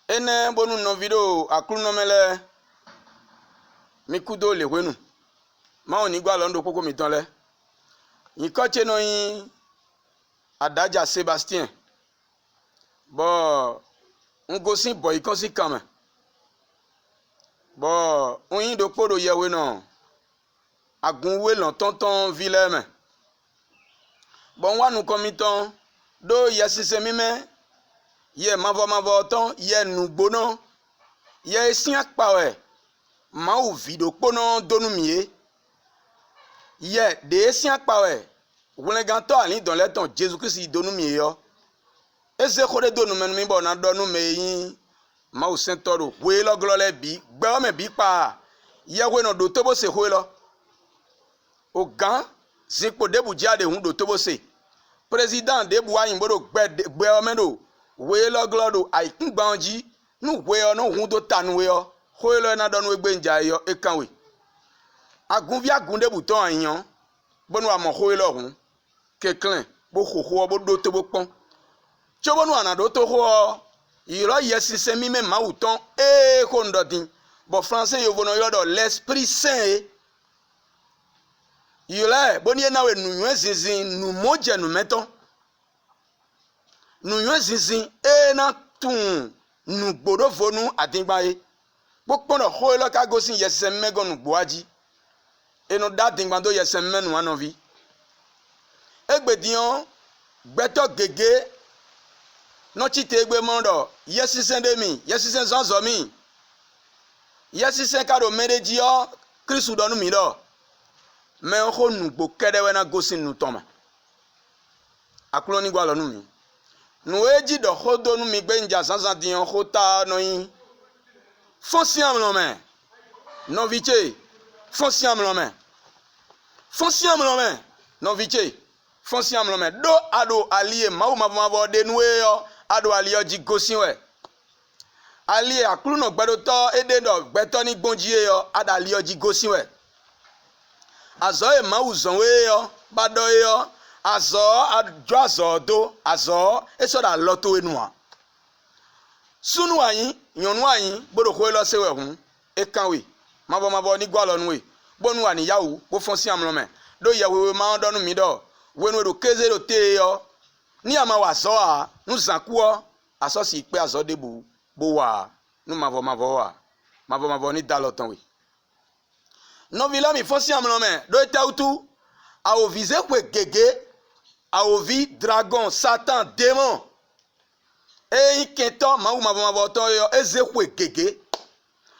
ene bonu no video akluno mele mikudo le wenu ma oni gba londo koko mi tan le yin ko che no yin adaja Sébastien bo ngosin boy kan si kan bo oyin do podo yewe no agunwe lon tonton Vileme bon wa nu komiton do yesise mime ye mavo ton ye nugbono ye sian pawe ma o video pono donu mie ye de sian pawe wuleganto ali don le ton Jésus Christ donu mie yo eze khode donu men mi bona donu me yin ma o saint toro we lo glole bi gbe o me bi pa ye we no do tobo se ho lo o gan zipo debu jade hun do tobo se président debu wa yin bodo gbe o me do we lo glodo ai ngbanji nu we o no hun do tanu we o ho lo na donu egbe nja yo e kan we agun vi agun debu ton ayan bonu amo ho lo hun keklen bo khokho bo do tobo pon chobonu anado to ho iro yesise mi me mauton e ko ndodin bo français yo vono yodo l'esprit saint yule boni na we nu zinzin nu moje nu meton nu zinzin e na tun nu gbodo vonu adingbaye popo no ho lo ka gosin yesise megonu gboaji eno da dingbando yesise menu anovi egbedion gbeto gege no chite egbe mondo yesisen de mi yesisen zonzo mi yesisen kado mereji o Kristu donu mi do me ho nugbo kedewe na gosin nu toma akulo ni gwa lo nu mi nu eji do ho donu mi gbe nja sansan dion ho ta no yin fonsiam lo me no viche fonsiam lo me no viche fonsiam lo me do ado alie mavo de nuwe yo ado aliyo ji gosin we ali akulu no gbedo to ede do gbeto ni gbonji yo ada aliyo ji gosin we azo e ma uzon we yo bado yo azo ajo azo do azo eso da loto enua sunu ayin yonu ayin bodo ko lo sewe hun e kanwe mavo ni gwa lonu we bonu wa ni yawo bo fonsi amlo me do yawo ma donu mi do wenu do keze do te yo ni ama wa so a nu zankuo aso si pe azo debu bo wa nu mavo ni daloton we no vila mi fosi amlo me do tautu a o viser kwe gege a o vi dragon satan démon e ikento mavo to yo eze kwe gege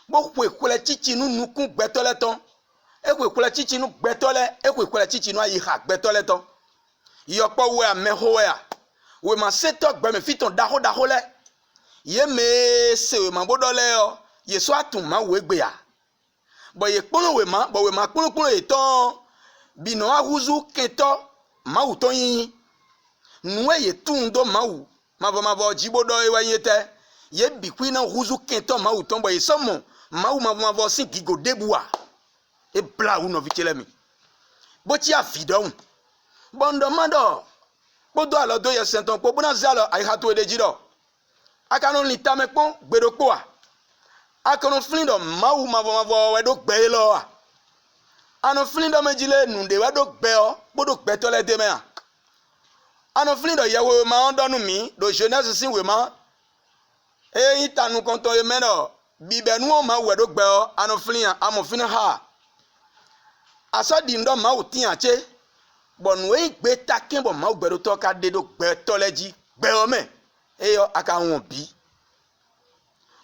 bo kwe kule chichi nu nukun gbetole ton e kwe kule chichi nu gbetole e kwe kule chichi nu ayi ha gbetole ton yopo we ameho we a we ma seto gbe me fiton daho le ye me se we ma bodole yo ye so atun ma we gbe ya bo ye ponu we ma ponu e ton bi no ahuzu keto ma uton yin nu ye tun do mavo jibodo e wa yete ye bi kwi na huzu keto ma uton bo ye somo mavo sin gigo debua e bla u no vichele mi bo ti afidon bondo mando bodo alo do ye senton po bona zalo ai hatu edeji do akanu litame pon gbedopo a akanu flindo mavo we do gbe lo a anu flindo mejile nunde we do gbe o bodo gbe to le de me a anu flindo yewo ma ondonu mi do jeunesse sin we ma e itanu konto ye meno bibenu o ma we do gbe o anu flian amofin ha asodi ndo ma utin ache bonu e gbe takin bo ma gbero to ka de do gbe to leji gbe o me eyo aka won bi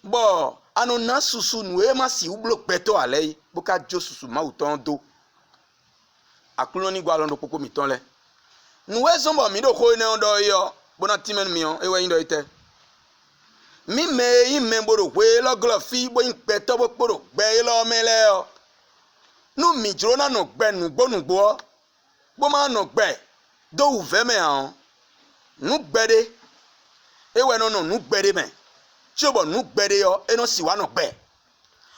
bo anu na susu nu e ma si ublo gbe to ale bo ka jo susu ma uton do akulo ni gwa londo poko mi ton le nu e zombo mi do ko ne ondo yo bona timen mi on e we ndo ite mi me yin me boro we lo glo fi bo yin gbe to bo poro gbe lo mele o nu mi jro na no gbe nu gbonugbo bo ma no gbe do uve me an nu gbede ewe no nu gbede me chobo nu gbede yo eno si wa no gbe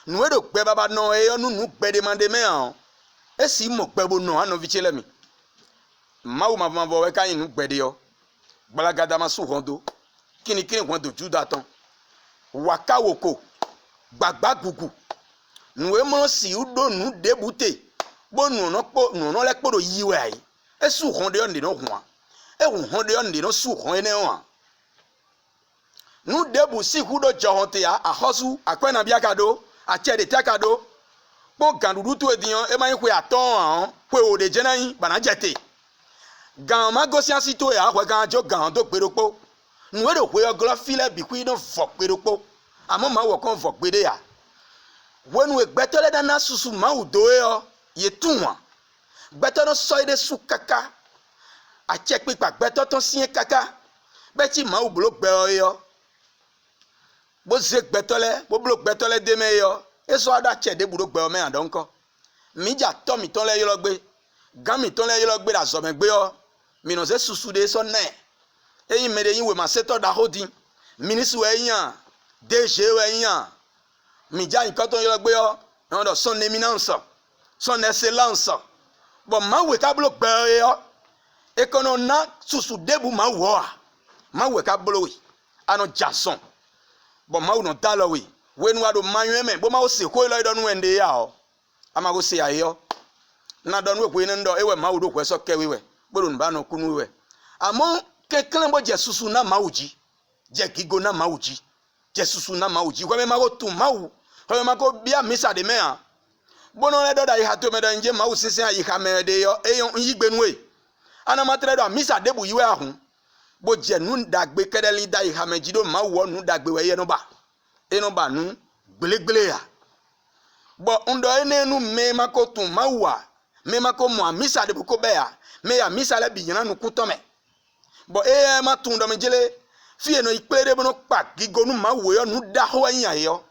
nu e do gbe baba no e yo nu gbede mande me an e si mo gbe bo no ano vichele mi mavo we kan nu gbede yo gbalagada ma su hondo kini won do juda ton waka woko gbagba gugu nu emo si udo nu debute bo nu no le kpodo yiwe ayi esu hon de ndi no ho e hon de ndi no su hon ene ho nu debu si hudo johonte ya ahosu akwena bia kado ache de takado po gandudu to ediyan e mayin kwe aton an kwe o de jenayin bana jete gan ma gosi asito ya kwe gan jo gan do peropo nu e do kwe oglo file bi kwi no fo peropo amo ma wo kon fo pede ya wenu egbetole dana susu ma udo yo ye tunwa gbeto no soide su kaka ache pipa gbeto ton sin kaka beti ma ublo gbe yo bo ze gbetole bo blo gbetole de me yo eso ada che de buro gbe o me andon ko mi ja to mi ton le yo lo gbe gan mi ton le yo lo gbe da so me gbe yo mi no se susu de so na eyin me de yin we ma seto da hodin minister we yan DG we yan mi ja nkan ton yo lo gbe yo no do son eminence son excellence bo ma we ka blo gbe yo e kono na susu debu ma wo ma we ka blo wi ano jason bo ma uno dalo wi wenu ado manweme bo ma o se ko lo idonu ende ya o ama go se ayo na donu we ndo ewe ma udo kweso kewiwe bodo nba no kunu we amo keklen bo je susu na mauji je gigo na mauji je susu na mauji kwa me ma go tu mau kwa me ma go bia misa de me a bono le do da iha to me do nje mau sisi a iha me de yo eyon yigbenu we ana matre do misa debu yiwe ahun bo je nu dagbe kedeli da iha me jido ma wo nu dagbe we ye no ba eno ba nu gbelegbele ya bo ndo enenu me makotu mawa me makomo amisa de buko be ya me ya misa le biyana nu kutome bo ma tundo me jele fie no ipere bo no pa gigonu mawo yo nu da ho anya yo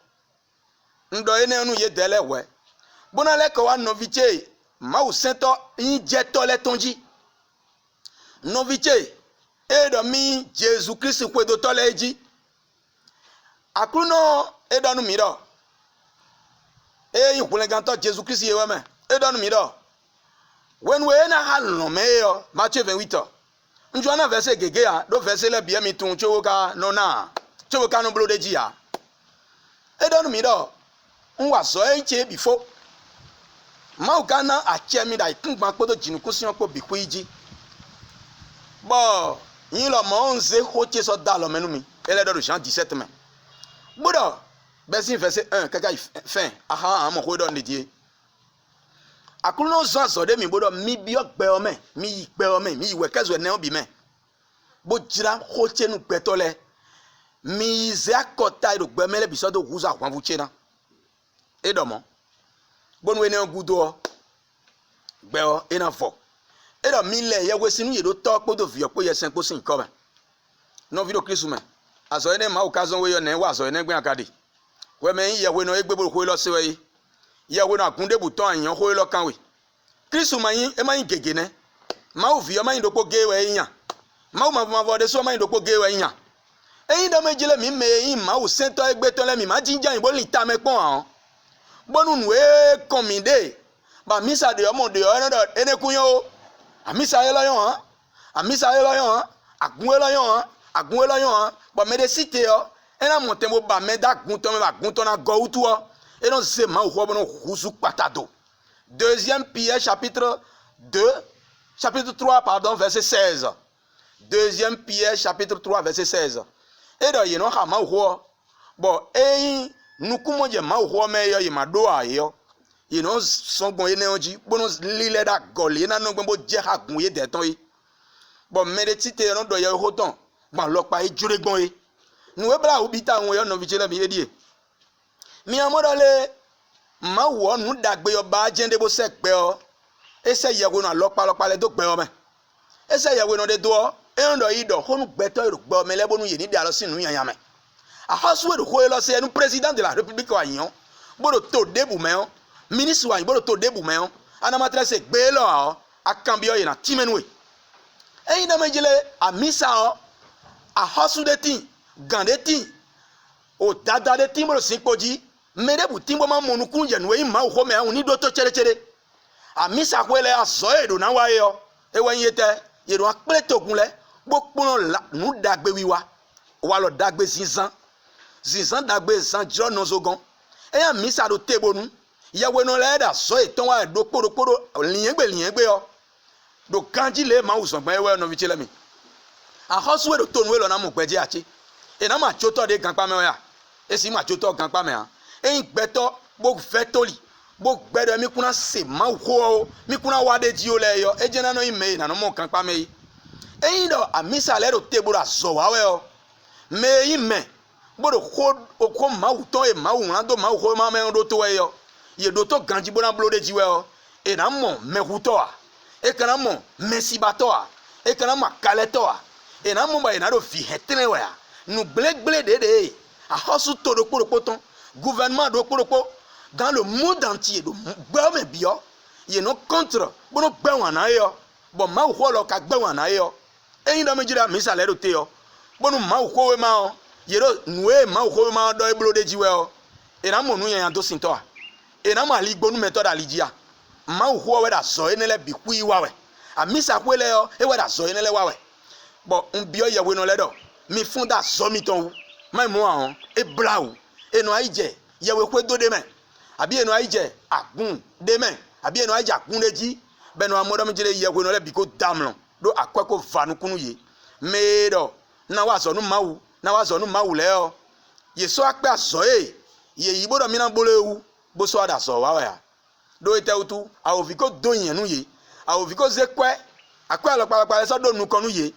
ndo enenu ye dele we bona le ko wa noviche mawo sento yin je to le tonji noviche edo mi Jesus Christ kwedo to le ji akuno edonu miro yikule ganto Jesus Christ yewe me edonu miro when we na halno meyo Matthieu 28 njwana verset gege ya do verset le bia mi tun chowoka no na chowoka no blo deji ya edonu miro nwa so enche before mauka na ache mi da ikungba podo jinuku si opo biku iji bo yin lo mo nze hoche so da lo menu mi ele do Jean 17 me bodo verset 1 kaka fin aha amo ho do ndie akuno zo de mi bodo mi bi ogbe o me mi igbe o me mi iwe kezo ne obi me bo jira hoche nu petole mi ze akota ido gbe mele biso do guza kwa vuche na edomo bonu ene ogudo gbe o ina fo edo mi le ye wesinu ye do to podo fi opo ye sen po sin ko ba no video kristu me aso ene ma okazon we yo na wa aso ene gbe akade we me ye we no egbebo ko lo se we ye we no akunde buton ayan ko lo kan we kristu mayin e mayin gege ne ma o fi yo mayin dopo ge we yan ma o ma vo de so mayin dopo ge we yan eyin do mejile mi me yin ma o sento egbe ton le mi ma jinja yin bo li ta me pon an bonu nu e kominde ba misa de omo de o do ene kunyo amisa ye lo yan amisa ye lo yan agun ye lo yan agun lo yan ba me de cité yo ena monte mo ba me da gun to na go utu o e non se ma o bono husu patado deuxième Pierre chapitre 3 pardon verset 16 deuxième Pierre chapitre 3 verset 16 e do ye no ha ma o bo e nukumo je ma o me yo ye ma do ayo ye no songbon ye ne oji bono lile da goli na no gbo je ha gun ye de ton yi bo me de cité no do ye ho ton gban lo pa e jure gbon yi nu we bra obi ta won yo no vigile mi edie mi amodole ma wo nu dagbe yo ba jende bo se pe o ese ye wo na lopa le do pe o me ese ye wo no de do e ndo ido honu gbeto ero gbe o me le bonu ye ni de alo sinu yan me a hasu we do ho lo se nu président de la république wa yan bodo to debu me o ministre wa bodo to debu me o ana matre se gbe lo o akambi o ye na timenwe e na mejile amisa o a hasu de tin gande tin o dada de tin bodo sinpoji merebu timbo ma monukun je nuwe ma ho me an ni do to chere amisa kwele aso edo na wa yo e wen yete yero apele togun le gbopon la nu dagbe wiwa wa lo dagbe sinsan zizan dagbe zan jro no zogon eya misa do tebonu yawe no le da so eton wa do kporo liengbe yo do kanji le ma uson gban ewe no vichele mi a hosu we do tonu we lo na mo gbeje achi e na ma choto de ganpa me ya esi ma choto ganpa me ha eyin gbeto bo vetoli bo gbedo mi kuna se ma ho mi kuna wade ji o le yo eje na no ime na no mo ganpa me yi eyin do amisa le do teboro azo wa we o me yin me bodo ko ma uton e ma won do ma ho ma me do to we yo ye do to ganji bona blode ji we o e na mo me huto a e kana mo mesibato a e kana ma kaleto a e na mo ba e na do fi hetene we a nu gble de a hosu to do kporopo ton gouvernement do kporopo dans le monde entier do gbe me bio ye no contre bono gbe wan na yo bo ma ho lo ka gbe wan na yo eyin do me jira mi sale do te yo bono ma ho we ma o ye do nuwe ma ho we ma do e blode ji we o e na mo nu yan do sinto a e na ma li gbonu method alijia ma ho we da so enele bi ku iwa we amisa kwele yo e we da so enele wa we bo nbio ye we no le do mi fun da so mi ton mai mo an e blau e no aije ye we kwe do de men abi e no aije agun de men abi e no aije agun leji be no amodo mi jire ye we no le bi ko damlon do akweko vanu kunu ye me do na wa so nu mawu le o ye so ape aso ye yibo do mi na bolo ewu bo so ada so wa wa ya do ite utu a o fi ko do yen nu ye a o fi ko ze kwe akwa lo pa le so do nu konu ye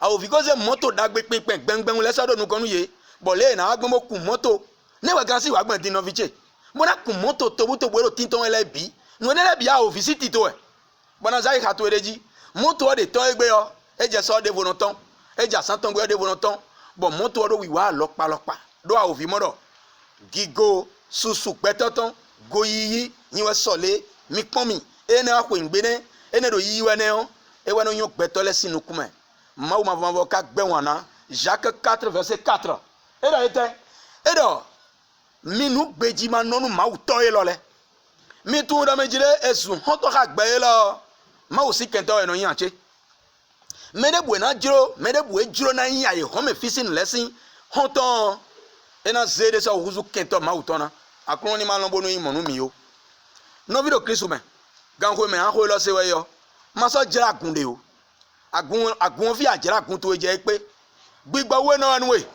a o fi ko ze moto dagbe pinpin gbengben le so do nu konu ye bo le na wa gbon mo ku moto ne wa gan si wa gbon din no fi che mo na ku moto to bu to gbero tinton ele bi nu ne le bi a o fi si tito e bona zai ha to ereji moto o de ton egbe yo e je so de vonoton e ja santon gbe de vonoton bo moto o do wi wa lopa do a o fi modo gigo susu petoton goyiyi yiwe sole mi pon mi ene akwe ngbene ene do yiwe ne o e we no yon petole sinu kuma ma o ma ka gbe won na Jacques 4 verset 4 e do ete e do minu gbeji ma nonu ma o to e lole mi tun do mejire esun hon to ka gbe e lo ma o si kento e no yan che medebu na jiro medebu e jiro na yin aye hon me fisin lesin hon ton ena zede so huzu kento ma o to na akron ni ma lo bonu yin monu mi yo no video kristo me gan ko me an ko lo se we yo ma so jira gun de o agun fi ajira gun to je pe gbigbo we na anu we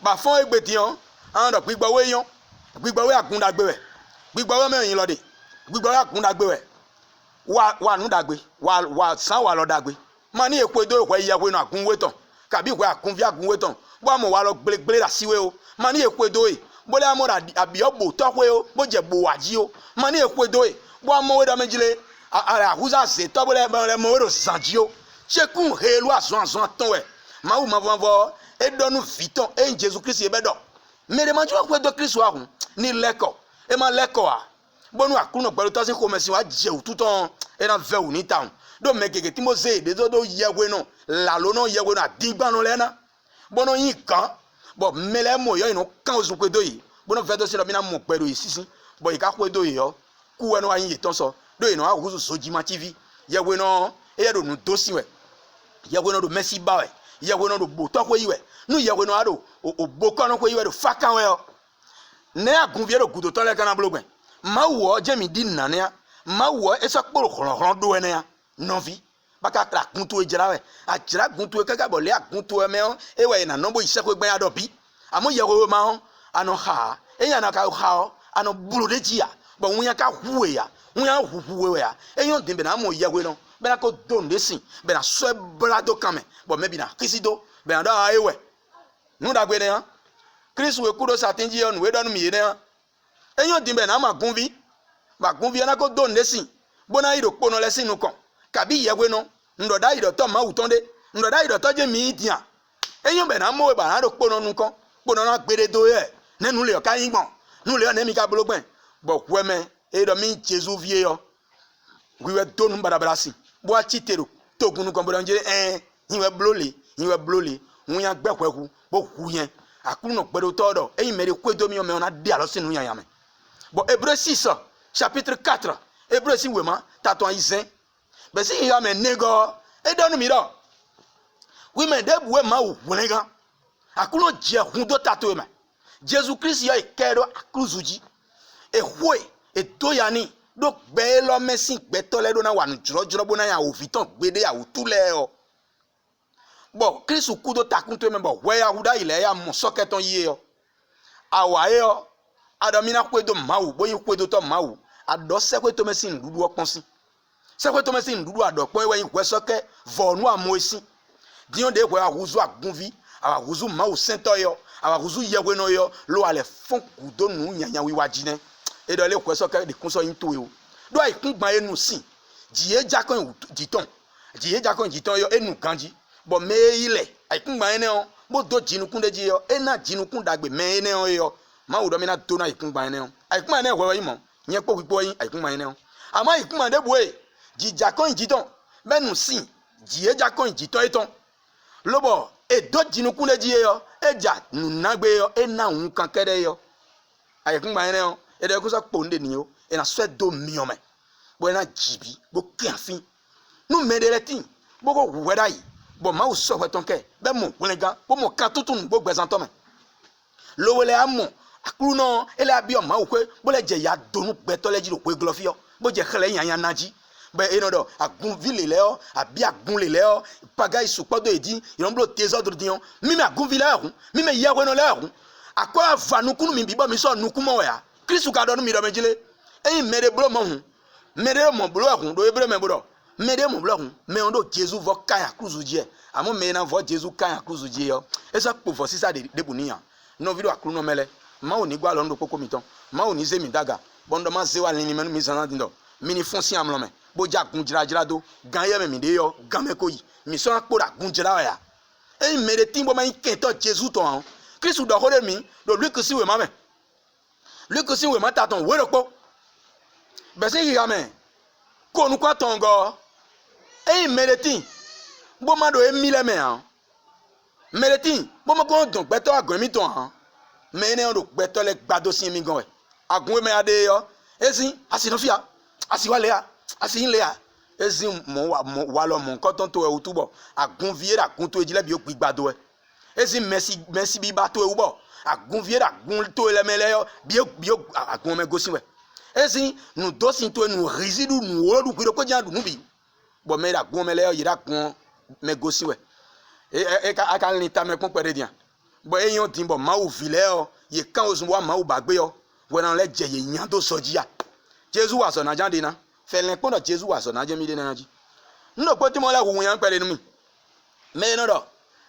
ba fon egbe ti han an do gbigbo we yan gbigbo we agun dagbe we gbigbo we me yin lo de gbigbo we agun dagbe we wa nu dagbe wa san wa lo dagbe ma ni epo do ko iya we na agun we ton kabi ko agun fi agun we ton bo mo wa lo gbelegbe la siwe o ma ni epo do bole amora abiobo tokwe o bo je bo waji o mani ekwedo e bo amowe da mejile ara huza se to bole mo ro zanji o chekun helu azon ton we ma wu ma vonvo e donu viton e Jesus Christ e bedo mere ma jo kwedo Christ wa hun ni leko e ma leko a bonu akuno pelu to se ko mesin wa je ututon e na ve uni town do megege ti mo se de do yewe no la lo no yewe no adigba no le na bono yin kan bo mele mo yo inu kan osun kwedo yi bono vedo se lo mi na mo pelu yi sisin bo ika kwedo yi yo ku we no ayin ton so do inu a huzu Sojima TV yewe no e do nu dosi we yewe no do Mercy ba we yewe no do bo to ko yi we nu yewe no ado o kan ko yi we do fakan we o ne agun vie do gudo to le kan blogben ma wo jemi din na ne ma wo e so poro khron do we ne ya no vi baka tra kuntu ejira we ajira kuntu kaka bo le akuntu me o e we na no bo ise ko gben adobi amo ye wo ma ho ano ha e ya na ka ha ano bulu de jia bo wunya ka huwe ya wunya huwe ya e yon din be na mo ye we no be na ko don de sin be na so brado kame bo me bi na kisido be na da ewe nu da gbe ne ha Chris we kudo satinji on we don mi ne ha e yon din be na ma gunvi na ko don de sin bo na iro pono le sinu kon kabi yewe no ndoda idoto ma utonde ndoda idoto je mi dia eyin be na mo we ba na do pono nu kon pono na gbere do ye nenu le o kan yin gbon nu le o ne mi ka blogben bo kweme e do mi Jesus vie yo we do nu barabara si bo a chitero togun nu kon bo nje yin we blole won ya gbekweku bo ku yen akuru no gbere todo eyin mere kwedo mi o me ona dia lo sinu yan yame bo Hébreux 6 chapitre 4 Hébreux 6 we ma taton izen be si ya me nego e donu mi do wi me de buwe ma wu wenga akuno je hun do tato me Jésus Christ yo ikero akruzuji ehwe edoyani do gbe lo mesin gbe to le do na wanu juro bo na ya ovitan gbede ya otule o bo Christ ku do takun to me bo we ya huda ile ya mo soketon ye o awaye o adomina kwedo mawu boyin kwedo to mawu ado sekwe to mesin dudu oponsin sekwe to mesin dudu ado pon we yin kwe soke vonu amoisin dion de kwe ahuzu agunvi ahuzu mawu sento yo ahuzu yewe no yo lo ale fon kudo nu nyanya wi wajine e do le kwe soke de kunso yin to yo do ai kun gban enu sin jiye jakon jiton yo enu kanji bo me ile ai kun gban ene o bo do jinukun de ji yo ena jinukun dagbe me ene o yo mawu do mi na to na ai kun gban ene o ai kun ene wo yin mo yen po pipo yin ai kun gban ene o ama ai kun ma de boe jijakon jiton benu sin jiye jakon jiton eton lobo e do jinukun de ji yo eja nunagbe yo ena un kan kede yo ai kun gban ene o e de ko so po nde ni o e na so do mi o me bo na jibi bo kiafin nu mederetin bo ko weda yi bo ma o so weton ke be mo kunlega bo mo kan tutun bo gbezan to me lowele amo akuru no ele abi o ma o pe bo le je ya donu gbe to le ji ro pe glofio bo je khele yan yan naji be enodo agun ville le o abi agun le o paga isupodo edi iron blo tesodro dion mi me agun ville ahun mi me yewe no le ahun akwa vanukunu mi bibo mi so nukumo ya Kristu ka do mi do mejile eyin mere bro mo hun mere mo bro ahun do ebre me bro mere mo bro hun me on do Jesus vo kan akruzu je amo me na vo Jesus kan akruzu je yo esa po vo sisa de buniyan no video akru no mele ma oni gba lo ndo poko mi ton ma oni ze mi daga bondo ma ze wa ni menu mi sana dindo mini fonsi am lo me bo ja gun jira do gan ye me mi de yo gan me ko yi mi so akpora gun jira ya eyin mere tin bo ma yin to Jesus to han Kristu do hore mi do Luke si we ma me Luke si we ma ta ton we ro po bese yi ga me ko nu kwa tongo eyin mere tin bo ma do emi le me han mere tin bo mo ko don gbe to agun mi ton han me ne ro gbe to le gbado sin mi gan we agun me ade yo esin asinofia asiwale a asin le a esin mo wa lo mo nkan ton to e utubo agun vie agun to ejile bi o gbigbado e esin merci bi ba to e ubo agun vie agun to ele mele yo bi o agun me gosin we esin nu dosin to nu residu nu odu kiro ko jan du nu bi bo me agun mele yo yira gun me gosin we aka ni ta me pon pere dian bo eyan tin bo ma o vile o ye kan osun wa ma o bagbe yo we na le je ye yan to soji ya Jesus wa so na jande na felen pon do Jesus wa so na je mi de na ji ndo po ti mo le hu yan pere nu mi me no do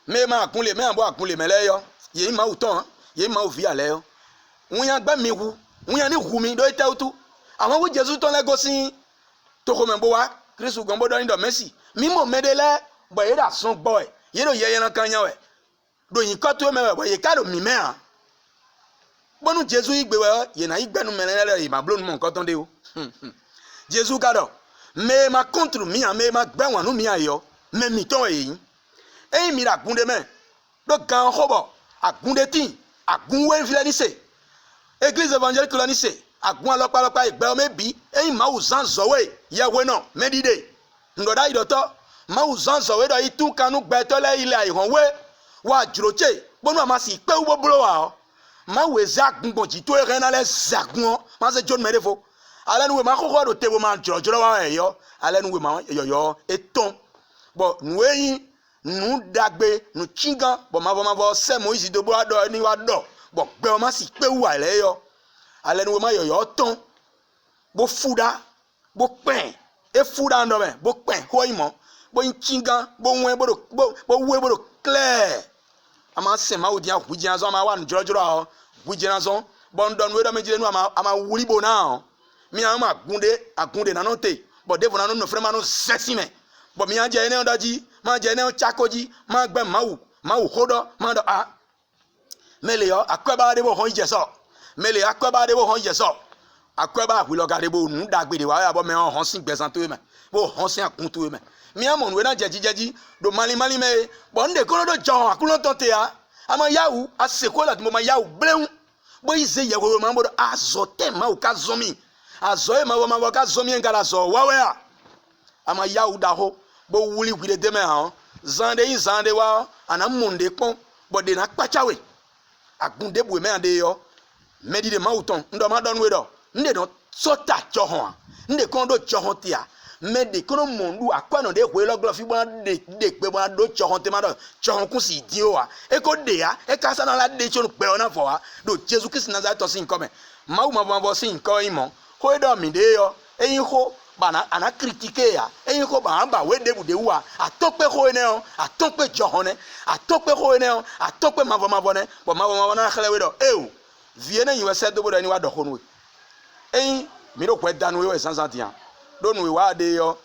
me ma kunle me abo akunle mele yo ye ma o ton ye ma o vi ale yo won yan gba mi hu won yan ni hu mi do ite utu awon wo Jesus ton le gosin to ko me bo wa Kristu gan bo do ndo mercy mi mo medele bo ye da sun boy ye do ye yan kan yan we do yin ko to me we ye ka do mi me han bonu Jesus igbe we ye na igbenu menele ma blow mo nkan ton de o Jesus gado me ma contre mi an me ma gbe wan nu mi ayo me mi ton eyin eyin mi ra gunde me do gan hobo agunde tin agun we fi ni se église évangélique lo ni se agun alopa igbe o me bi eyin ma uzan zowe ye we no me dide ngoda idoto ma uzan zowe do itun kanu gbe to le ile aihan we wa juroche bonu amasi pe wo bolo wa ma we zagun bonji to ere na le zagun ma se John merefo alenu we ma kokoro do tebo ma jojoro wa eyo alenu we ma yoyo eton bo nu eyin nu dagbe nu chingan bo ma bo se Moise do bo ado ni wa do bo gbe o ma si pe wa le yo alenu we ma yoyo ton bo fuda bo pen e fuda ndo me bo pen ho imo bo chingan bo wen bo we bo clear ama se ma odi ahujian so ama wa njorojoro a hujian so bondon we do mejire nu ama wuribo na mi ama agunde na no te bo devil na no frema no sesime bo mi anje ene odaji ma je ene chakoji ma gbe mawu hodo ma do a mele yo akweba de bo hon jeso mele akweba de bo hon jeso akweba wi lo gade bo nu dagbede wa ya bo me hon sin gbesan to me bo hon sin akun to me mi amon we na jeji do mali me bo nde ko do jon akun to te a ama yawu asekola mo ma yawu bleun bo ize ye wo ma bo azote ma o ka zomi azoe ma wo ma ka zomi ngala zo wawe a ama yawu da ho bo wuli gwide de me ha zande wa ana munde pon bo de na pachawe agunde bu me ande yo medi de mauton ndo ma don we do nde no sota chohon nde kon do chohon tia me de kono mondu akwa no de we loglo fi bona de pe bona do chohon te ma do chohon kun si di o wa e ko de ya e ka sa na la de chonu pe ona fo wa do Jesus Christ Nazareth to sin come ma bo sin ko imo ho do mi de yo eyin ho bana ana critiquer ya eyin ho ba we de bu de wa atokpe ho ne o atokpe chohon ne atokpe ho ne o atokpe ma bo ne bo na khale we do e o vie na yiwe se do bo ni wa do ho no eyin mi do ko danu we sansantian donu wa de yo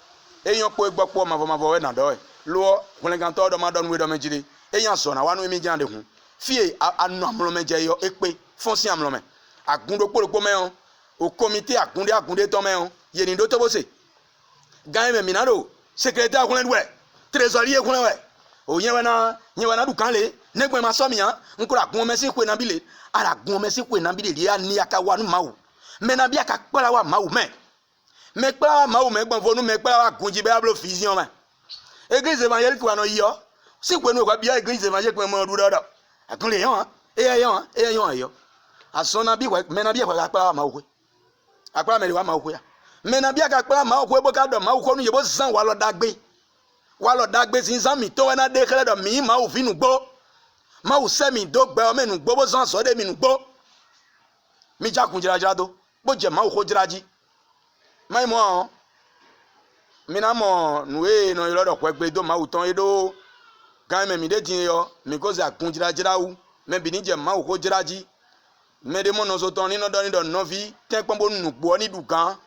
eyan po egbopo mavo we na do e lo hulengan to do ma don we do mejire eyan so na wa no mi jan de hu fie anu amlo meje yo epe fonsi amlo me agundo polopo me on o comité agunde to me on yeni do to bo se gan me minado secrétaire hulen we trésorier hulen we o yen we na du kan le negbe ma so mi an nkura gun me si kwe na bile ara gun me si kwe na bile ri ani aka wa nu mawu me na bi aka pala wa mawu me me kpla ma o me gbon fonu me kpla wa gunji be ablo vision ma église évangélique wa no yo si kwe no kwa bia église évangélique mo du do akun le yon yo asona bi we me na bi kwa kpla ma o kwe akpla me wa ma o kwe me na bi aka kpla ma o kwe bo ka do ma o ko nu ye bo san wa lo dagbe sin san mi to na de kele do mi ma o finu gbo ma o se mi do gbe o me nu gbo bo san so de mi nu gbo mi ja kun jira do bo je ma o ko jiraji mai mo mina mo nuwe no ilodo kwegbe do mawuton edo gan me mi de tin yo mi ko za kun jira wu me bi ni je ma ko jiraji me de mo no so ton ni no do no vi ten pon bo nu gbo ni dukan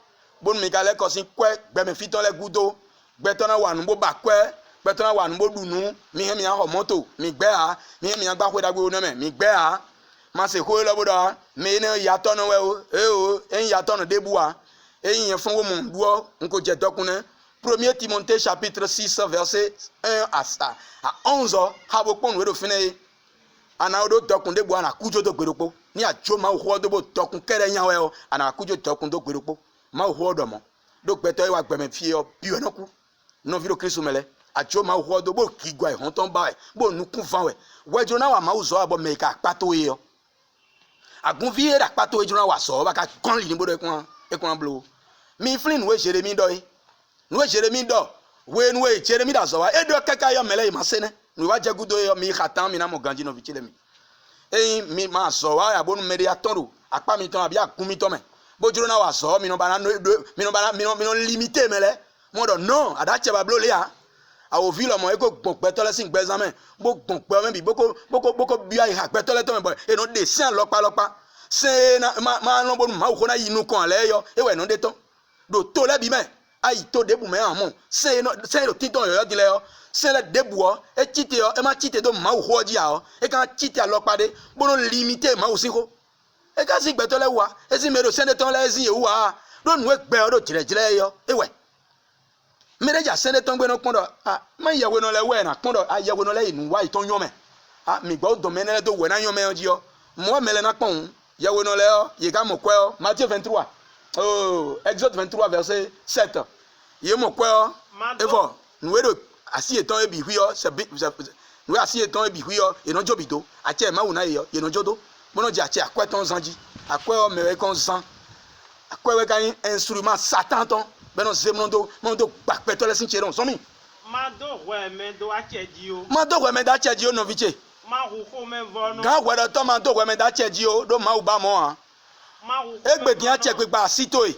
bo mi ka le ko sin kwe gbe me fiton le gudo gbe ton na wa nu bo ba kwe gbe ton na wa nu bo dunu mi he mi an ho moto mi gbe a mi he mi an gba kwe dagbe o na me mi gbe a ma se ko lo bo do me ne ya ton we o en ya ton de bua et il y a un doigt, on peut dire 1 Timothée chapitre 6 verset 1 à 11 habokon we do fine ana do dokun de bo ana kujo do gberopo ni ajo ma ho do bo dokun kere yan we o ana kujo dokun do gberopo ma ho do mo do gbeto e wa gbeme fie o bi we noku no vi do Kristo mele ajo ma ho do bo kigwa e hon ton ba e bo nukun fan we wejo na wa ma uzo abo me ka pato e o agun vie da pato e jo na wa so ba ka kon li ni bo do ekun blo mi flin we Jeremy doy we Jeremy do we nwe Jeremy da so wa edo keka yo mele ma sene nwe wa jagudo yo mi khatan mi na mo ganji no bichile mi mi ma so wa ya bonu meri atoru apa mi ton abi akun mi to me bojuro na wa so mi no bana mi no limité mele mo do non adache ba blo le a o vi lo mo e ko gbon pe to le sin gbe examen bo gbon pe me bi boko bi ai ha pe to le to me boy e no de sin lopa se na ma no bonu ma ko na yinu kan le yo e we no de ton do to le bi me ai to de bu me amon se lo titon yo di le yo se le de bu o e chite yo e ma chite do ma ho ji a o e kan chite alopa de bono limité ma o si ko e ka si gbe to le wa e si me do se de ton le si e wa do nu e gbe o do jire yo e we mereja se de ton gbe no pon do ma yewe no le we na pon do ayewe no le inu wa iton yo me mi gbo do me ne do we na yo me ji yo mo me le na pon yewe no le o ye ka mo kwe o Matthieu 23 oh Exode 23 verset 7 ye mo kwe o evo nuwe do asi eton e bi hu yo se nuwe asi eton e bi hu yo e no jobito ache ma wu na yo ye no jodo mo no je ache akwe ton zanji akwe o mewe kon zan akwe we kan instrument satan ton be no ze mo do gba pe to le sin cheron so mi ma do we da cheji o no viche ma hu ko me vono ga we do to ma do we me da cheji o do ma u ba mo han egbe dia che pe gba sito e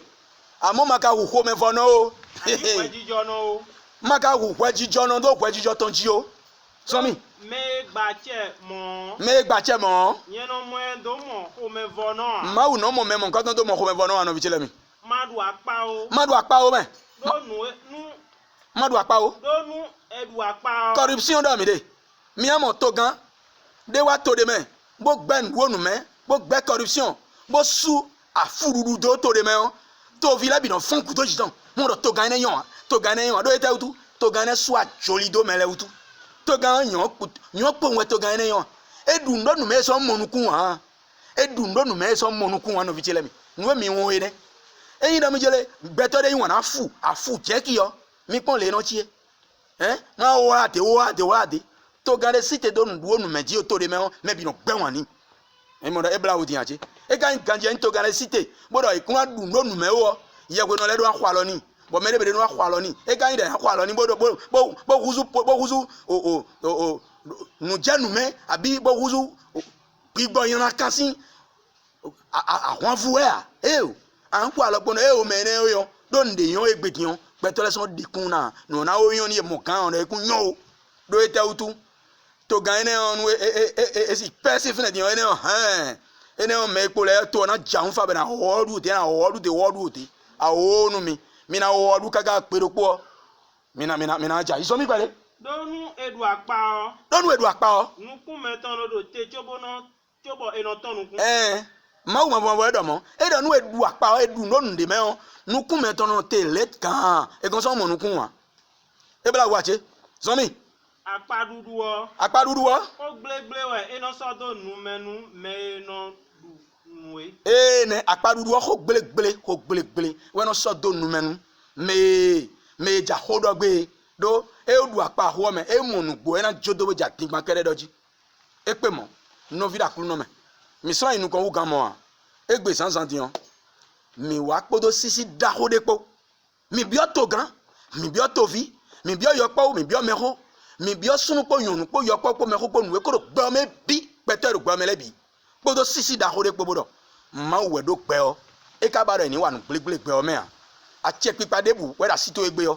amo maka hu ko me vono o maka hu kwa jijo no do kwa jijo ton ji o so mi me gba che mo yen no mo do mo ko me vono ma u no mo me mo nkan do mo ko me vono an viche le mi madu apa o me do nu madu apa o do nu edu apa o corruption do mi de mi amo to gan de wa to de me bo gben wonu me bo gbe corruption bo su afururu do to de me o to vila bi no fun ku to jitan mo do to gan ne yon do ete utu to gan ne su a joli do mele utu to gan yon po we to gan ne yon edu ndo nu me so monukun ha edu ndo nu me so monukun ha no vi chele mi nwe mi won ene eyin do mi jele beto de yon afu je ki yo mi pon le no chie ma o ate to gan de site do nu me ji o to de me o me bi no gbe wan ni e mo e bla wuti ache e ga nkanji nto ga na cité bodo ikun du no nu mewo ye gbe no le do akwa lo ni bo mele be no akwa lo ni e ga inde akwa lo ni bodo bo huzu o nu jenu me abi bo huzu gbigbo yan akansin àwọn fúwẹ́ à o à ń kó àlọ́pọ̀ náà o mẹ́rin o yọ lónìí yan egbèdì yan pẹ̀tọ́lẹ́sán dìkún náà nùnà ó yan ní èmọ̀ kan ọ̀nà ẹkún yan o lóye tẹ́ o tú tó gan ẹni ọ̀nù èsì pẹ́ẹ́sì fúnẹ̀ dìyàn ẹni ọ̀hán ẹni ọ̀mọ epo lẹ́yìn tó ọ̀nà jà ń fàbẹ̀ náà ọ̀ọ́dù tẹ́ náà ọ̀ọ́dù tẹ́ àwòónù mi náà ọ̀ọ́dù kága pèrò pọ̀ mi náà jà ìsọmí pẹ̀lẹ́. donu edu akpa ọ. nukun mẹ́tàn lọ́dọ̀ tẹ tsobo enọtọn nukun. mawu ma bɔ ɛdɔ mɔ ɛdɔ nu edu akpa edu n'onu de mɛ o nukun mɛ tɔnɔ te le kan egansan mɔ nukun wa ebila wa tse zɔmi. akpa dudu wɔ. o gbelegble wɛ enɔsɔ do numɛnu mɛ enɔ du nue. ne akpa dudu wɔ ko gbelegble wɛnɔsɔ do numɛnu mɛ dza xɔ dɔ gbe do edu akpa xɔ mɛ emu nugbo ena dzodo dza digba kɛ ɖe dɔ dzi ekpe mɔ nɔvi ɖe akulu nɔ mɛ. misɔn yinu kan wu gan mɔ a egbe sansan diyan mi wa kpodo sisi daho de kpo mi biɔ to gan mi biɔ tovi mi biɔ yɔkpɔ mi biɔ mɛxɔ mi biɔ sunukpo nyɔnukpo yɔkpɔ kpo mɛxɔ kpo nuwe koro gbɛmɛ bi kpɛtɛ do gbɛmɛ lɛ bi kpodo sisi daho de kpo bo dɔ mawu wɛ do gbɛɔ eka ba dɔ ni wa nu gbelegble gbɛɔ mɛ a atse kpikpa debu wɛ da sito egbe yɔ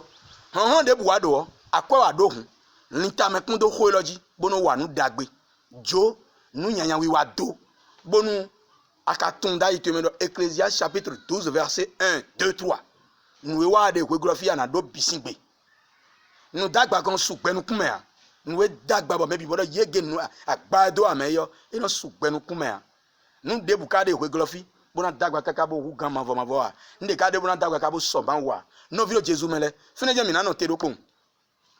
hɔn debu wa do wɔ akɔ wa do hun nitamɛkun do xoe lɔ dzi bono wa nu dagbe dzo nu nyanyawi wa do. Bonu akatunda itemendo Ecclésiaste chapitre 12 verset 1 2 3 nous wa de geographie na do bisingbe nous dagba kan sugbenu kumea nous dagba bo mebi bodo yege nu agbado ameyo ino sugbenu kumea nous debuka de geographie bona dagba kaka bo hugan mavo a nde ka de bona dagba ka bo so ban wa no video Jesus mele fine je mi na no te do kon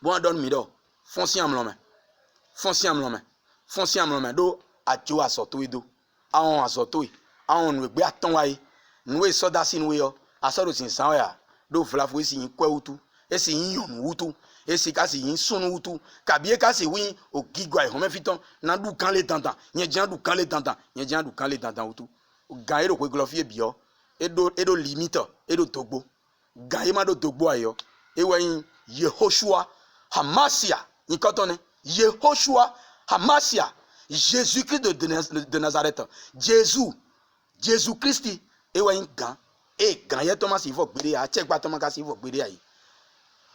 bon don mi do fonsi am lome do ajo asoto edo àwọn àsọ̀tò yìí àwọn ònùgbé àtọ́wáyé nùwé sọ́dásí nùwé yọ asọ́dọ̀ sì ń sáwọ́ yà ló fúlàfú èsì yín kọ́ wútú èsì yín yọ̀nù wútú èsì kásì yín súnú wútú kàbíyé kásì wín ògígọ̀ àìhàn mẹ́fìtàn nàdú kan lè tàntàn yẹn jẹ́ àdù kan lè tàntàn wútú gàn yé ló pé glọ́fì èbí yọ édò límítọ̀ édò dògbò gàn yé má dò dògbò àyọ ewéyin Yehoshua Hamasia yín kọ́tọ́ ni Yehoshua Hamasia Jésus-Christ de Nazareth. Jésus-Christ. Et ouais, gan. Et gan, y'a Thomas, il faut gbédé. A tchèque pas Thomas, il faut gbédé.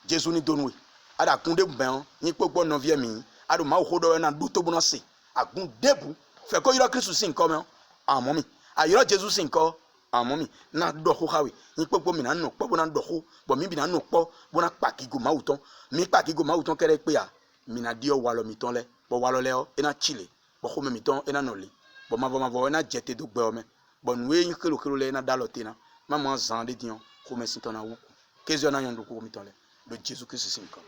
Jésus ni donoué. Ada kunde ben, ni pokpo non vie mi. Ado ma ohodo na duto bonose. A gun debu. Fait ko yiro Christ sin ko me. Ah momi. A yiro Jésus sin ko. Ah momi. Na do ho hawe. Ni pokpo mi na no pokpo na do ho. Bo mi bi na no po. Bo na pakigo ma uton. Mi pakigo ma uton kere pe ya. Mi na dio walo mi ton le. Bo walo le o. E na chile. Bo xome mi ton ena noli bo mavo ena jete do gbe ome bo nuwe yin kelo le ena dalote na mama zan de dion xome sin ton na wu kezo na yon do ko mi ton le do Jesus Christ sin ko